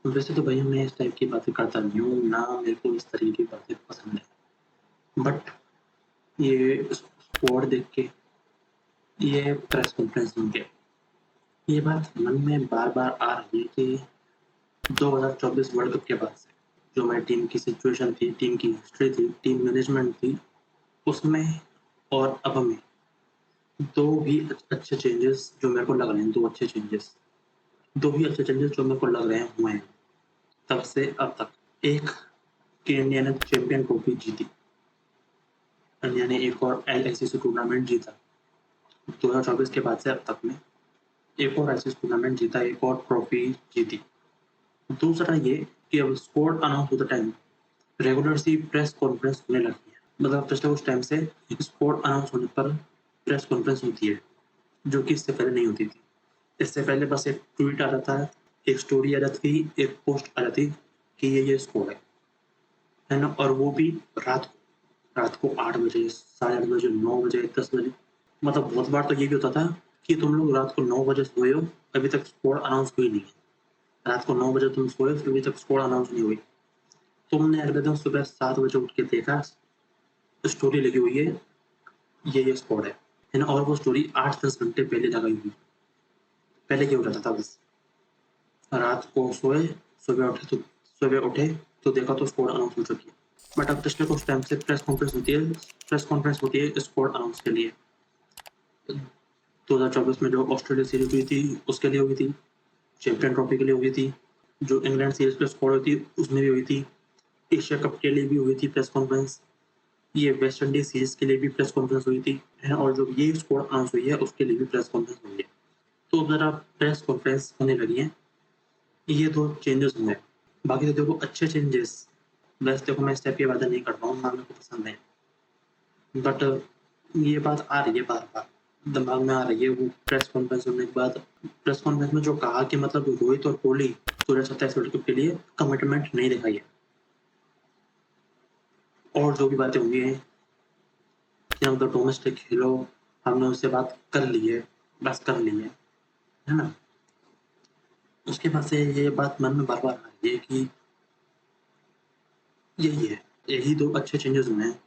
वैसे तो भैया मैं इस टाइप की बातें करता नहीं हूँ, ना मेरे को इस तरीके की बातें पसंद है। बट ये स्क्वाड देख के, ये प्रेस कॉन्फ्रेंस सुन के, ये बात मन में बार-बार आ रही है कि 2024 वर्ल्ड कप के बाद से जो हमारी टीम की सिचुएशन थी, टीम की हिस्ट्री थी, टीम मैनेजमेंट थी, उसमें और अब में 2 ही अच्छे चेंजेस जो मेरे को लग रहे हैं, 2 अच्छे चेंजेस 2 ही अच्छे चेंजेस जो मेरे को लग रहे हैं हुए हैं, तब से अब तक। एक कि इंडिया ने चैंपियन ट्रॉफी जीती। इंडिया ने एक और आईसीसी टूर्नामेंट जीता। 2024 के बाद से अब तक में एक और आईसीसी टूर्नामेंट जीता, एक और ट्रॉफी जीती। दूसरा ये कि अब स्कोर अनाउंस होते टाइम रेगुलर सी प्रेस कॉन्फ्रेंस होने लगी है। मतलब पिछले कुछ टाइम से स्कोर अनाउंस होने पर प्रेस कॉन्फ्रेंस होती है, जो कि इससे पहले नहीं होती थी। इससे पहले बस एक ट्वीट आ जाता है, एक स्टोरी आ जाती थी, एक पोस्ट आ जाती कि ये स्कोर है ना? और वो भी रात को 8 बजे, साढ़े 8 बजे, 9 बजे, 10 बजे। मतलब बहुत बार तो ये भी होता था कि तुम लोग रात को 9 बजे सोए हो, अभी तक स्कोर अनाउंस हुई नहीं है। रात को 9 बजे तुम सोए, फिर अभी तक स्कोर अनाउंस नहीं हुई। तुमने अगले दिन सुबह 7 बजे उठ के देखा, स्टोरी लगी हुई है, ये स्कोर है ना? और वो स्टोरी 8-10 घंटे पहले लगाई हुई। पहले क्या हो जाता था बस, रात को सोए, सुबह उठे तो देखा तो स्कोर अनाउंस हो चुकी है। बट अब पिछले कुछ टाइम से प्रेस कॉन्फ्रेंस होती है स्कोर अनाउंस के लिए। 2024 में जो ऑस्ट्रेलिया सीरीज हुई थी उसके लिए हुई थी, चैंपियन ट्रॉफी के लिए हुई थी, जो इंग्लैंड सीरीज पे स्कोर हुई थी उसमें भी हुई थी, एशिया कप के लिए भी हुई थी प्रेस कॉन्फ्रेंस, ये वेस्ट इंडीज सीरीज के लिए भी प्रेस कॉन्फ्रेंस हुई थी, है, और जो ये स्कोर अनाउंस हुई है उसके लिए भी प्रेस कॉन्फ्रेंस हुई है। तो ज़रा प्रेस कॉन्फ्रेंस होने लगी है, ये 2 चेंजेस हुए हैं। बाकी तो देखो अच्छे चेंजेस, वैसे देखो मैं इस टाइप की बातें नहीं करता हूँ, ना मेरे को पसंद है। बट ये बात आ रही है बार-बार, दिमाग में आ रही है, वो प्रेस कॉन्फ्रेंस होने के बाद, प्रेस कॉन्फ्रेंस में जो कहा कि मतलब रोहित और कोहली 2027 वर्ल्ड कप के लिए कमिटमेंट नहीं दिखाई है। और जो भी बातें हुई हैं कि हम तो डोमेस्टिक खेलो, हमने उससे बात कर ली है, बस कर ली है ना? उसके बाद से ये बात मन में बार-बार आ रही है कि यही है, यही 2 अच्छे चेंजेस हुए हैं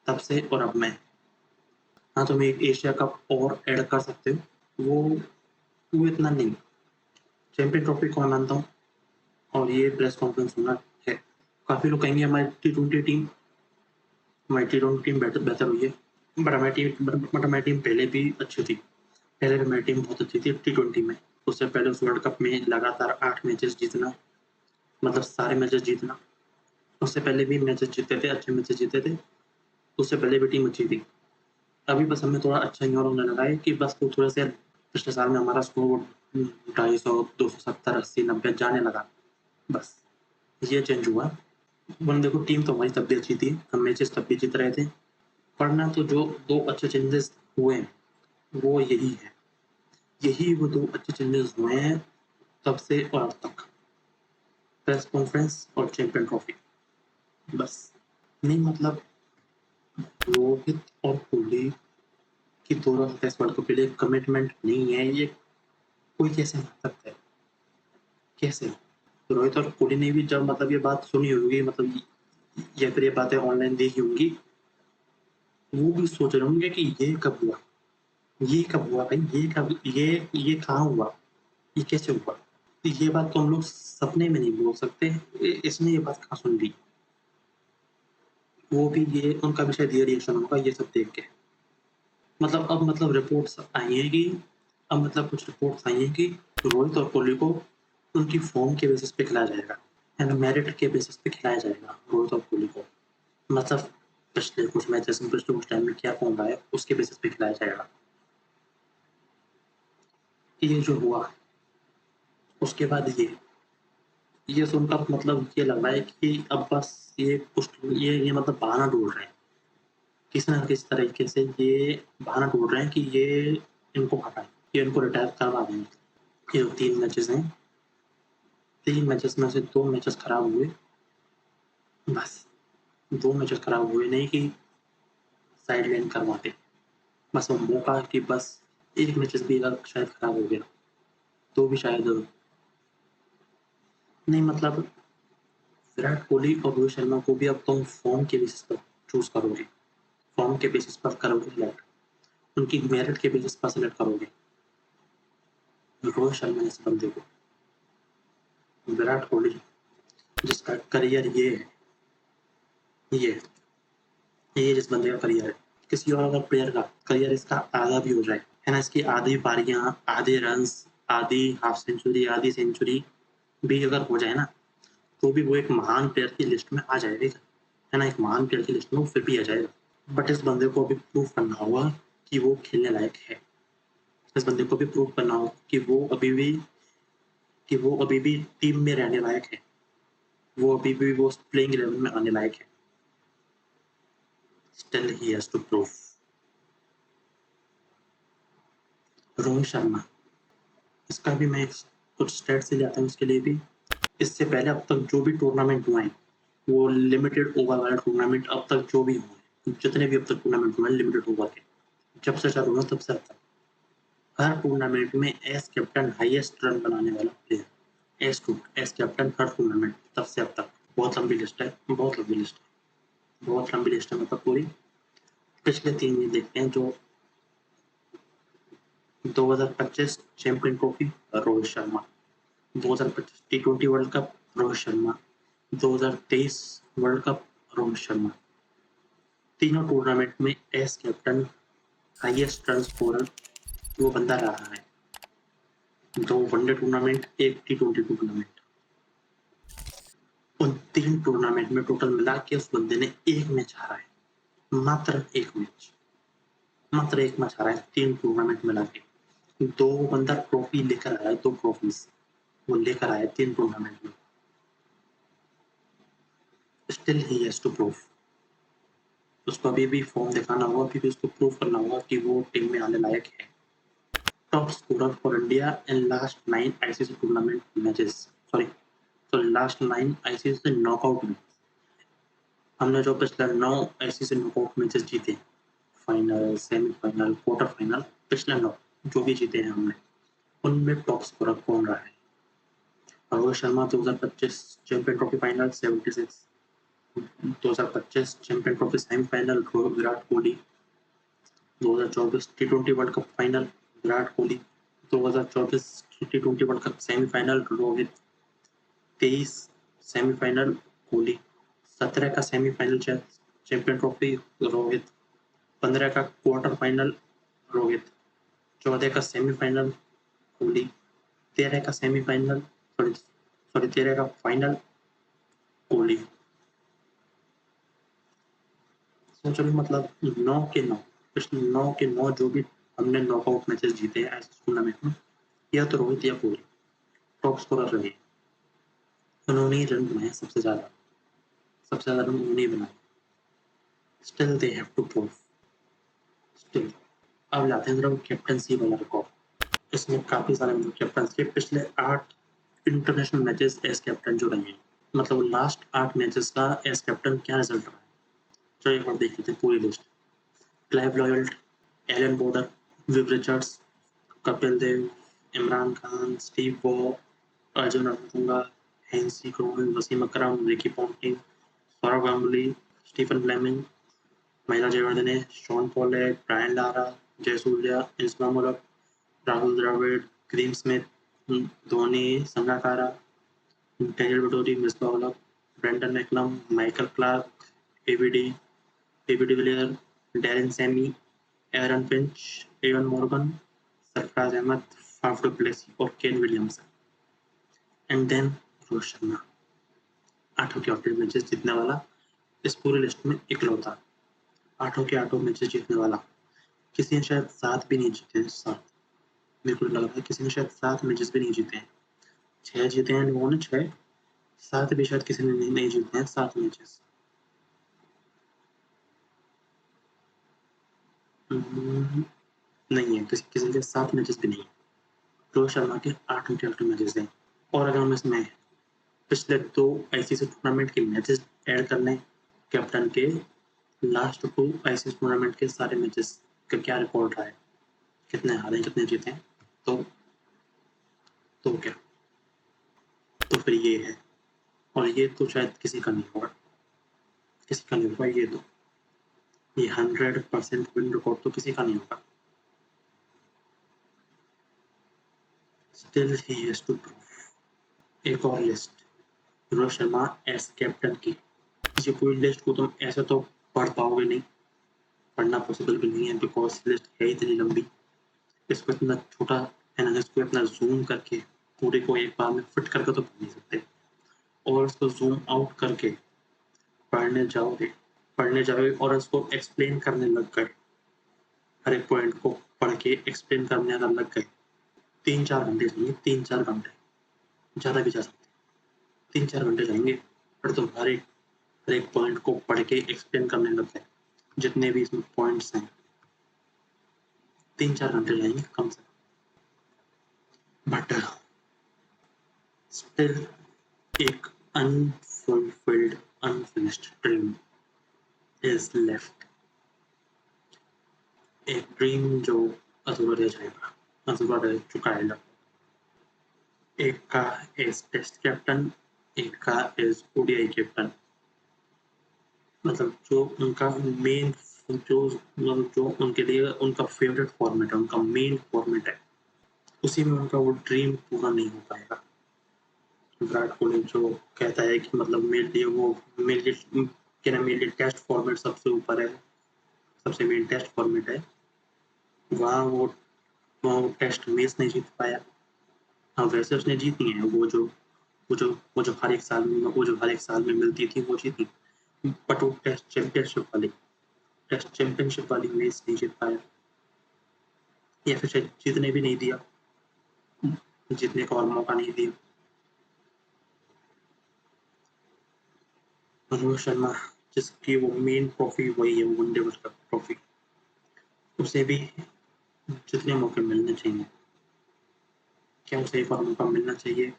तब से और अब में। हाँ, तुम एक एशिया कप और ऐड कर सकते हो, वो इतना नहीं। चैंपियन ट्रॉफी को मैं मानता हूँ और ये प्रेस कॉन्फ्रेंस होना है। काफ़ी लोग कहेंगे हमारी टी-20 टीम बेहतर हुई है, बट हमारी टीम पहले भी अच्छी थी। पहले भी हमारी टीम बहुत अच्छी थी टी-20 में। उससे पहले उस वर्ल्ड कप में लगातार 8 मैचेस जीतना, मतलब सारे मैचेस जीतना। उससे पहले भी मैचेस जीते थे, अच्छे मैचेस जीते थे। उससे पहले भी टीम अच्छी थी। अभी बस हमें थोड़ा अच्छा ये और होने लगा है कि बस वो थोड़े से पिछले साल में हमारा स्कोर 250, 270, 80, 90 जाने लगा, बस ये चेंज हुआ। वरना देखो टीम तो हमारी तब भी अच्छी थी, हम मैचेस तब भी जीत रहे थे। वरना तो जो 2 अच्छे चेंजेस हुए हैं, वो यही है। यही वो 2 अच्छे चेंजेस हुए हैं तब से और अब तक। प्रेस कॉन्फ्रेंस और चैंपियन ट्रॉफी, बस। नहीं मतलब रोहित और कोहली की 2027 वर्ल्ड कप के लिए कमिटमेंट नहीं है, ये कोई कैसे मान सकता है? कैसे? रोहित और कोहली ने भी जब मतलब ये बात सुनी होगी, मतलब या फिर ये बातें ऑनलाइन देखी होंगी, वो भी सोच रहे होंगे कि ये कब हुआ? ये कब हुआ भाई? ये कहाँ हुआ? ये कैसे हुआ? ये बात तो हम लोग सपने में नहीं बोल सकते। इसने ये बात कहाँ सुन ली? वो भी ये उनका भी शायद ये रिएक्शन होगा ये सब देख के। मतलब अब मतलब रिपोर्ट्स आई हैं कि अब मतलब कुछ रिपोर्ट्स आई हैं कि रोहित और कोहली को उनकी फॉर्म के बेसिस पे खिलाया जाएगा, है ना? मेरिट के बेसिस पे खिलाया जाएगा रोहित और कोहली को। मतलब पिछले कुछ मैचेस में, पिछले कुछ टाइम में क्या फॉर्म रहा है, उसके बेसिस पे खिलाया जाएगा। ये जो हुआ, उसके बाद ये सुनकर मतलब ये लग रहा है कि अब बस ये मतलब बहाना ढूँढ रहे हैं। किसी न किसी तरीके से ये बहाना ढूँढ रहे हैं कि ये इनको हटाएँ, ये इनको रिटायर करवा दें। ये जो 3 मैचेस हैं, 3 मैचेस में से 2 मैचेस खराब हुए, बस 2 मैचेस खराब हुए नहीं कि साइडलाइन करवा दें। बस वो मौका कि बस 1 मैचेस भी अगर शायद खराब हो गया, तो भी शायद नहीं मतलब विराट कोहली और रोहित शर्मा को भी अब तुम फॉर्म के बेसिस पर चूज करोगे, फॉर्म के बेसिस पर करोगे सिलेक्ट, उनकी मेरिट के बेसिस पर सिलेक्ट करोगे। रोहित शर्मा जैसे बंदे को, विराट कोहली जिसका करियर ये जिस बंदे का करियर है, किसी और अगर प्लेयर का करियर इसका आधा भी हो जाए, है ना, इसकी आधी पारियां, आधे रन्स, आधी हाफ सेंचुरी, आधी सेंचुरी भी अगर हो जाए ना, तो भी वो एक महान प्लेयर की लिस्ट में आ जाएगा, है ना, एक महान प्लेयर की लिस्ट में वो फिर भी आ जाएगा। बट इस बंदे को अभी प्रूव करना होगा कि वो खेलने लायक है। इस बंदे को भी प्रूव करना होगा कि वो अभी भी टीम में रहने लायक है, वो अभी भी वो प्लेइंग 11 में आने लायक है। Still he has to prove. Rohit Sharma, इसका भी मैं कुछ स्टेट से लाता हूँ इसके लिए भी। इससे पहले अब तक जो भी टूर्नामेंट हुए हैं, वो लिमिटेड ओवर वाला टूर्नामेंट अब तक जो भी हुए, जितने भी अब तक टूर्नामेंट हुए लिमिटेड ओवर के, जब से चालू हुआ तब से अब तक हर टूर्नामेंट में एज कैप्टन हाईएस्ट रन बनाने वाला प्लेयर, एज कैप्टन हर टूर्नामेंट तब से अब तक। बहुत लंबी लिस्ट है, बहुत लंबी लिस्ट है मतलब पूरी। पिछले 3 दिन देखते हैं। जो 2025 champion trophy Rohit Sharma, 2025 T20 world cup Rohit Sharma, 2023 world cup Rohit Sharma, तीनों टूर्नामेंट में as captain highest run scorer वो बंदा रहा है। 2 वनडे टूर्नामेंट, 1 T20 टूर्नामेंट, उन 3 टूर्नामेंट में टोटल मिला के उस बंदे ने एक मैच हारा है, मात्र एक मैच हारा है 3 टूर्नामेंट मिला के। 2 बंदा ट्रॉफी लेकर आया है, 2 ट्रॉफीज वो लेकर आया 3 टूर्नामेंट में। Still he has to prove. उसको अभी भी फॉर्म दिखाना होगा, अभी भी उसको प्रूव करना होगा कि वो टीम में आने लायक है। Top scorer for India in last 9 ICC tournament matches, last 9 ICC knockout में हमने जो पिछले 9 आईसीसी नॉकआउट मैचेस जीते, फाइनल, सेमीफाइनल, क्वार्टर फाइनल, पिछले 9 जो भी जीते हैं हमने, उनमें टॉप स्कोरर कौन रहा है? Rohit Sharma 2025 champion trophy final 76, 2025 champion trophy semifinal Virat Kohli, 2024 T20 world cup final Virat Kohli, 2024 T20 world cup semifinal Rohit, 23 semifinal Kohli, 17 का सेमीफाइनल चैंपियन ट्रॉफी रोहित, 15 का क्वार्टर फाइनल रोहित, 14 का सेमीफाइनल कोहली, 13 का सेमीफाइनल 13 का फाइनल कोहली। सोचो भी मतलब 9 के 9, पिछले 9 के 9 जो भी हमने नॉकआउट मैचेस जीते हैं ऐसे टूर्नामेंट में, या तो रोहित या कोहली टॉप स्कोरर रहे। उन्होंने ही रन बनाए सबसे ज़्यादा रन उन्होंने ही बनाए। Still they have to prove. Still अब लाते हैं कैप्टनसी वाला रिकॉर्ड। इसमें काफ़ी सारे कैप्टन के पिछले 8 इंटरनेशनल मैचेस एज कैप्टन जो रहे हैं, मतलब लास्ट 8 मैचेस का एज कैप्टन क्या रिजल्ट रहा है, चलो एक बार देख लेते हैं पूरी list. Clive Lloyd, Allan Border, Viv Richards, Kapil Dev, Imran Khan, Steve Waugh, Arjuna Ranatunga, Hansie Cronje, Wasim Akram, Ricky Ponting, Sourav Ganguly, Stephen Fleming, Mahela Jayawardene, Shaun Pollock, Brian Lara, Jayasuriya, Inzamam ul Haq, Rahul Dravid, Graeme Smith, Dhoni, Sangakkara, Daniel Vettori, Misbah ul Haq, Brendon McCullum, Michael Clarke, AB de Villiers, Darren Sammy, Aaron Finch, Eoin Morgan, Sarfaraz Ahmed, Faf du Plessis और Kane Williamson. And then Rohit Sharma, 8 के 8 matches जीतने वाला, इस पूरी list में इकलौता 8 के 8 matches जीतने वाला। किसी ने शायद 7 भी नहीं जीते हैं, 7 मेरे को लग रहा है किसी ने शायद 7 मैचेस भी नहीं जीते हैं। 6 जीते हैं लोगों ने, 6, 7 भी शायद किसी ने नहीं जीते हैं 7 मैचेस। नहीं है, किसी के 7 मैचेस भी नहीं है। रोहित शर्मा के 8 के 8 मैचेस हैं। और अगर हम इसमें पिछले 2 आईसीसी टूर्नामेंट के मैचेस ऐड कर लें, कैप्टन के लास्ट 2 आईसीसी टूर्नामेंट के सारे मैचेस का क्या रिकॉर्ड रहा है, कितने हारे कितने जीते हैं, तो क्या तो फिर ये है, और ये तो शायद किसी का नहीं होगा, ये 100% विन रिकॉर्ड तो किसी का नहीं होगा। Still he has to prove. एक और list, Rohit Sharma as captain की। ये पूरी लिस्ट को तुम ऐसे तो पढ़ पाओगे नहीं, पढ़ना पॉसिबल भी नहीं है, बिकॉज लिस्ट है इतनी लंबी। इसको इतना छोटा है ना, इसको इतना जूम करके पूरे को एक बार में फिट करके तो पढ़ नहीं सकते, और इसको जूम आउट करके पढ़ने जाओगे और इसको एक्सप्लेन करने लग गए, हर एक पॉइंट को पढ़ के एक्सप्लेन करने अगर लग गए, 3-4 घंटे जाएंगे, 3-4 घंटे, ज़्यादा भी जा सकते, 3-4 घंटे जाएंगे। पर तुम हर एक पॉइंट को पढ़ के एक्सप्लेन करने लग गए, जितने भी इसमें पॉइंट्स हैं, 3-4 घंटे जाएंगे कम से कम। बट स्टिल एक unfulfilled, unfinished dream is left. एक ड्रीम जो अधूरा रह जाएगा, अधूरा रह चुका है। एक का एज टेस्ट कैप्टन, एक का एज ओडीआई कैप्टन। मतलब जो उनका मेन, जो उनके लिए उनका फेवरेट फॉर्मेट है, उनका मेन फॉर्मेट है, उसी में उनका वो ड्रीम पूरा नहीं हो पाएगा। विराट कोहली जो कहता है कि मतलब मेरे लिए टेस्ट फॉर्मेट सबसे ऊपर है, सबसे मेन टेस्ट फॉर्मेट है, वहाँ वो टेस्ट मैच नहीं जीत पाया। हाँ, वैसे उसने जीती है, वो जो हर एक साल में मिलती थी वो जीती, बट वो टेस्ट चैंपियनशिप वाली मैच नहीं जीत पाया, या फिर शायद जीतने भी नहीं दिया, जीतने का और मौका नहीं दिया। रोहित शर्मा जिसकी वो मेन ट्रॉफी वही है, वनडे वर्ल्ड कप ट्रॉफी, उसे भी जितने मौके मिलने चाहिए, क्या उसे एक और मौका मिलना चाहिए,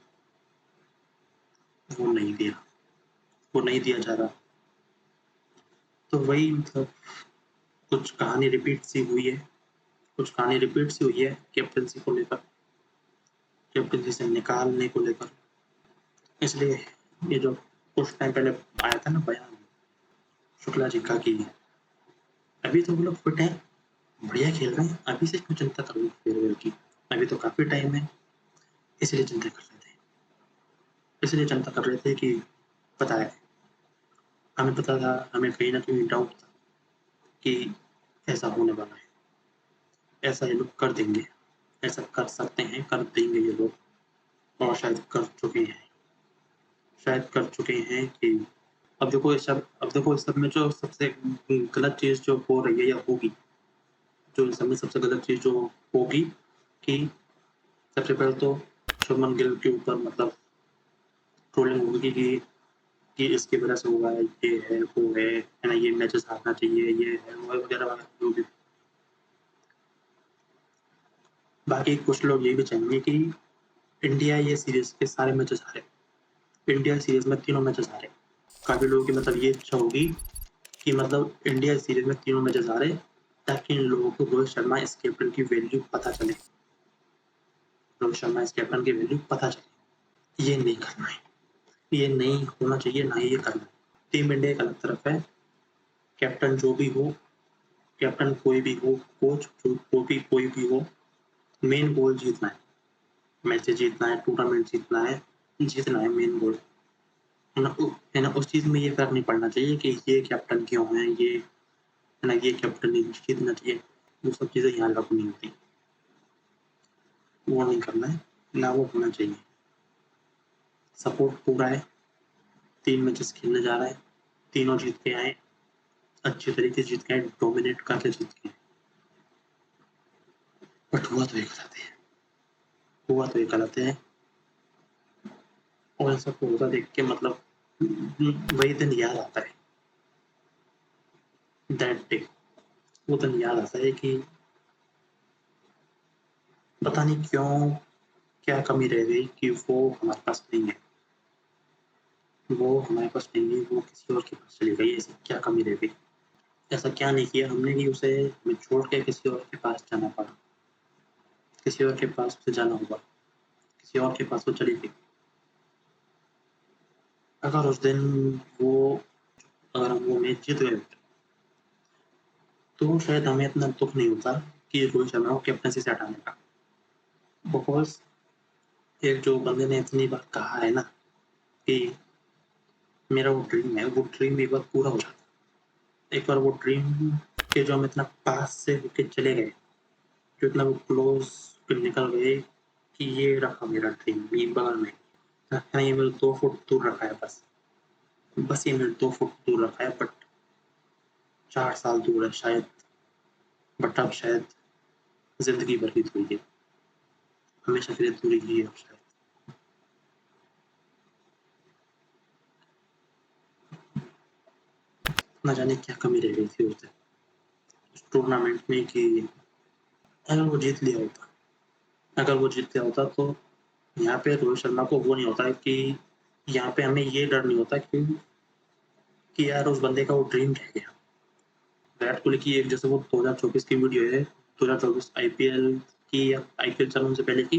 वो नहीं दिया जा रहा। तो वही मतलब कुछ कहानी रिपीट सी हुई है कैप्टनसी को लेकर, कैप्टनसी से निकालने को लेकर। इसलिए ये जो कुछ टाइम पहले आया था ना बयान शुक्ला जी का कि अभी तो वो लोग फिट हैं, बढ़िया खेल रहे हैं, अभी से क्यों चिंता कर रहे हो फेयरवेल की, अभी तो काफी टाइम है। इसलिए चिंता कर रहे थे कि पता है, हमें पता था, हमें कहीं ना कहीं डाउट था कि ऐसा होने वाला है, ऐसा ये लोग कर देंगे, ऐसा कर सकते हैं, कर देंगे ये लोग, और शायद कर चुके हैं कि अब देखो इस सब में जो सबसे गलत चीज़ जो हो रही है या होगी, जो इस सब में सबसे गलत चीज़ जो होगी कि सबसे पहले तो शुभमन गिल के ऊपर मतलब ट्रोलिंग होगी कि इसकी वजह से हुआ है, ये है, वो है ना, ये मैचेस हारना चाहिए, ये है, वो है, वगैरह वगैरह जो भी। बाकी कुछ लोग ये भी चाहेंगे कि इंडिया ये सीरीज के सारे मैचेस हारे, इंडिया सीरीज में तीनों मैचेस हारे। काफी लोगों की मतलब ये इच्छा होगी कि मतलब इंडिया सीरीज में तीनों मैचेस हारे, ताकि इन लोगों को रोहित शर्मा इस कैप्टन की वैल्यू पता चले, ये नहीं करना है, ये नहीं होना चाहिए, ना ही ये करना है। टीम इंडिया एक अलग तरफ है, कैप्टन जो भी हो, कैप्टन कोई भी हो, कोच जो कोई भी हो, मेन गोल जीतना है, मैचेस जीतना है, टूर्नामेंट जीतना है मेन गोल है ना। उस चीज में ये फर्क नहीं पड़ना चाहिए कि ये कैप्टन क्यों है, ये है ना, ये कैप्टन नहीं जीतना चाहिए, वो सब चीजें यहाँ लागू नहीं होती, वो नहीं करना है, ना वो होना चाहिए। सपोर्ट पूरा है, 3 मैचेस खेलने जा रहा है, तीनों जीत के आए, अच्छे तरीके से जीत के आए, डोमिनेट करके जीत के आए, बट हुआ तो एक गलत है, और सबको होता देख के मतलब वही दिन याद आता है, दैट डे, वो दिन याद आता है कि पता नहीं क्यों, क्या कमी रह गई कि वो हमारे पास नहीं है, वो किसी और के पास चली गई, ऐसी क्या कमी रह गई, ऐसा क्या नहीं किया हमने कि उसे हमें छोड़ के किसी और के पास जाना पड़ा, किसी और के पास उसे जाना हुआ, किसी और के पास वो चली गई। अगर उस दिन अगर हम वो मैच जीत गए तो शायद हमें इतना दुख नहीं होता कि रोहित शर्मा को कैप्टनसी से हटाने का। बिकॉज एक जो बंदे ने इतनी बार कहा है ना कि मेरा वो ड्रीम है, वो ड्रीम एक बार पूरा हो जाता। एक बार वो ड्रीम के जो हम इतना पास से होके चले गए, जो इतना वो क्लोज निकल गए कि ये रखा मेरा ड्रीम ये बगल में, ये मेरे 2 फुट दूर रखा है, बस ये मेरे 2 फुट दूर रखा है, बट 4 साल दूर है शायद, बट अब शायद जिंदगी भर की दूरी है, हमेशा के लिए दूरी ही है अब शायद। ना जाने क्या कमी रह गई थी उस टूर्नामेंट में कि अगर वो जीत लिया होता तो यहाँ पे रोहित शर्मा को वो नहीं होता है कि यहाँ पे हमें ये डर नहीं होता कि यार उस बंदे का वो ड्रीम रह गया। विराट कोहली की एक जैसे वो 2024 की वीडियो है, 2024 आईपीएल की या आईपीएल चलने से पहले की,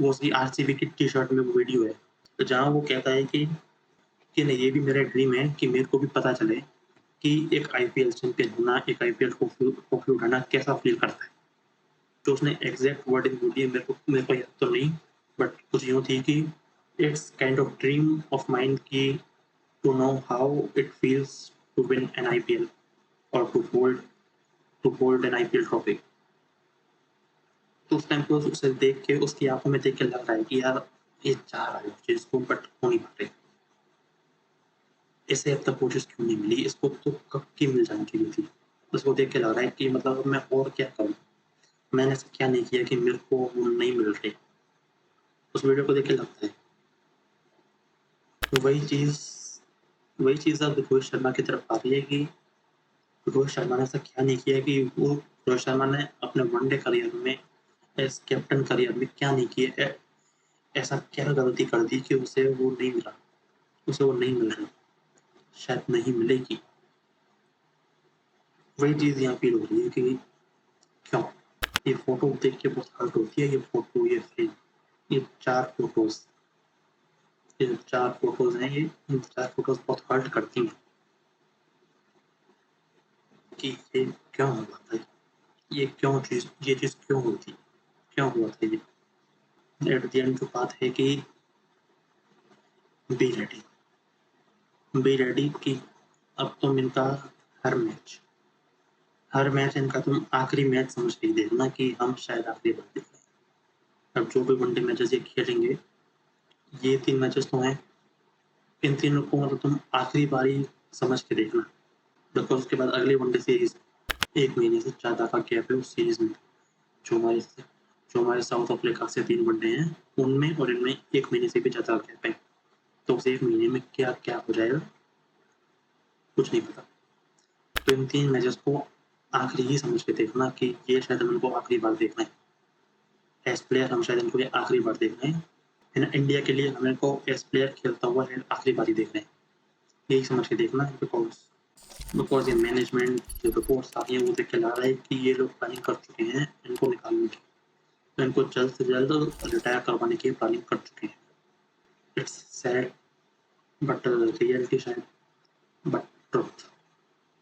वो उसकी आरसीबी की टी शर्ट में वो वीडियो है, तो जहाँ वो कहता है कि नहीं ये भी मेरा ड्रीम है कि मेरे को भी पता चले कि एक आईपीएल चैंपियन होना, एक आईपीएल ट्रॉफी उठाना कैसा फील करता है। तो उसने एग्जैक्ट वर्डिंग बोली है, मेरे को याद तो नहीं, बट कुछ यूँ थी कि it's kind of dream of mind की to know how it feels to win an IPL और to hold an IPL trophy. तो उस टाइम पे उसे देख के, उसकी आंखों में देख के लग रहा है कि यार ये चाह रहा है उस चीज को, बट हो नहीं पा रही। इसे अब तक कोशिश क्यों नहीं मिली, इसको तो कब की मिल जानी चाहिए थी। उसको देख के लग रहा है कि मतलब मैं और क्या करूँ, मैंने ऐसा क्या नहीं किया कि मेरे को वो नहीं मिल रही। उस वीडियो को देख के लगता है वही चीज अब रोहित शर्मा की तरफ आ रही है कि रोहित शर्मा ने ऐसा क्या नहीं किया कि वो रोहित शर्मा ने अपने वनडे करियर में, एज कैप्टन करियर में क्या नहीं किया, ऐसा क्या गलती कर दी कि उसे वो नहीं मिल रहा, शायद नहीं मिलेगी। वही चीज यहाँ फील हो रही है कि क्यों ये फोटो देख के बहुत हर्ट होती है। ये फ्रेम, ये 4 फोटोज, ये जो 4 फोटोज हैं, ये 4 फोटोज बहुत हर्ट करती हैं कि ये क्यों हो पाता है, ये चीज क्यों होती, क्यों हुआ था ये। एट द एंड जो बात है कि बी रेडी कि अब तुम इनका हर मैच इनका तुम आखिरी मैच समझ के देखना कि हम शायद आखिरी बार देख रहे हैं। अब जो भी वनडे मैचेस ये खेलेंगे, ये 3 मैचेस तो हैं, इन तीनों को मतलब तुम आखिरी बारी समझ के देखना, बिकॉज उसके बाद अगली वनडे सीरीज 1 महीने से ज़्यादा का गैप है उस सीरीज में। जो हमारे साउथ अफ्रीका से 3 वनडे हैं उनमें, और इनमें 1 महीने से भी ज़्यादा गैप है। तो उस 1 महीने में क्या क्या हो जाएगा कुछ नहीं पता। तो इन 3 मैचेस को आखिरी ही समझ के देखना कि ये शायद हम इनको आखिरी बार देखना है। एज प्लेयर हम शायद इनको ये आखिरी बार देख रहे हैं, है ना। इंडिया के लिए हमें को एज प्लेयर खेलता हुआ आखिरी बार ही देख रहे हैं, यही समझ के देखना है। बिकॉज ये मैनेजमेंट जो रिपोर्ट्स आ रही है वो देख के लग रहा है कि ये लोग प्लानिंग कर चुके हैं इनको निकालने की, तो इनको जल्द से जल्द रिटायर करवाने की प्लानिंग कर चुके हैं। इट्स सैड बट रियलिटी शायद, बट ट्रुथ।